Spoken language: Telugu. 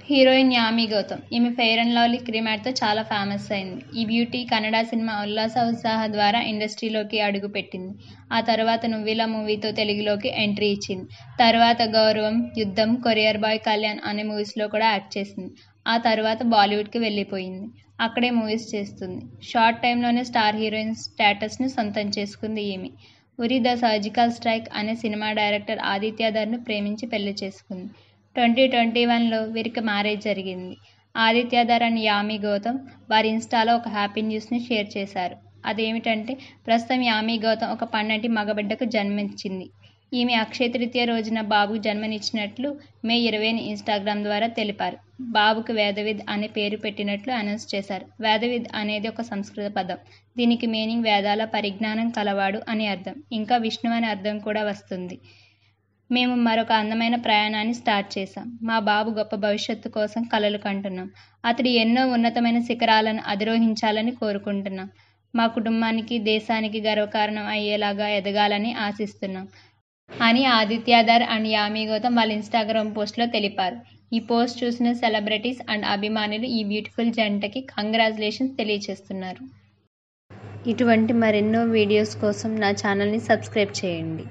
హీరోయిన్ యామి గౌతమ్. ఈమె ఫెయిర్ అండ్ లవ్లీ క్రీమ్ యాడ్తో చాలా ఫేమస్ అయింది. ఈ బ్యూటీ కన్నడ సినిమా ఉల్లాస ఉత్సాహ ద్వారా ఇండస్ట్రీలోకి అడుగుపెట్టింది. ఆ తర్వాత నువ్విలా మూవీతో తెలుగులోకి ఎంట్రీ ఇచ్చింది. తర్వాత గౌరవం, యుద్ధం, కొరియర్ బాయ్, కళ్యాణ్ అనే మూవీస్లో కూడా యాక్ట్ చేసింది. ఆ తర్వాత బాలీవుడ్కి వెళ్ళిపోయింది. అక్కడే మూవీస్ చేస్తుంది. షార్ట్ టైంలోనే స్టార్ హీరోయిన్ స్టేటస్ను సొంతం చేసుకుంది ఈమె. ఉరి ద సర్జికల్ స్ట్రైక్ అనే సినిమా డైరెక్టర్ ఆదిత్యధర్ను ప్రేమించి పెళ్లి చేసుకుంది. 2021లో వీరికి మ్యారేజ్ జరిగింది. ఆదిత్యధర్ అండ్ యామి గౌతమ్ వారి ఇన్స్టాలో ఒక హ్యాపీ న్యూస్ని షేర్ చేశారు. అదేమిటంటే ప్రస్తుతం యామి గౌతమ్ ఒక పండంటి మగబిడ్డకు జన్మించింది. ఈమె అక్షయ తృతీయ రోజున బాబుకు జన్మనిచ్చినట్లు మే 20ని ఇన్స్టాగ్రామ్ ద్వారా తెలిపారు. బాబుకు వేదవిద్ అనే పేరు పెట్టినట్లు అనౌన్స్ చేశారు. వేదవిద్ అనేది ఒక సంస్కృత పదం. దీనికి మీనింగ్ వేదాల పరిజ్ఞానం కలవాడు అని అర్థం. ఇంకా విష్ణు అనే అర్థం కూడా వస్తుంది. మేము మరొక అందమైన ప్రయాణాన్ని స్టార్ట్ చేశాం. మా బాబు గొప్ప భవిష్యత్తు కోసం కలలు కంటున్నాం. అతడు ఎన్నో ఉన్నతమైన శిఖరాలను అధిరోహించాలని కోరుకుంటున్నాం. మా కుటుంబానికి, దేశానికి గర్వకారణం అయ్యేలాగా ఎదగాలని ఆశిస్తున్నాం అని ఆదిత్యధర్ అండ్ యామి గౌతమ్ వాళ్ళ ఇన్స్టాగ్రామ్ పోస్ట్లో తెలిపారు. ఈ పోస్ట్ చూసిన సెలబ్రిటీస్ అండ్ అభిమానులు ఈ బ్యూటిఫుల్ జంటకి కంగ్రాచులేషన్స్ తెలియజేస్తున్నారు. ఇటువంటి మరెన్నో వీడియోస్ కోసం నా ఛానల్ని సబ్స్క్రైబ్ చేయండి.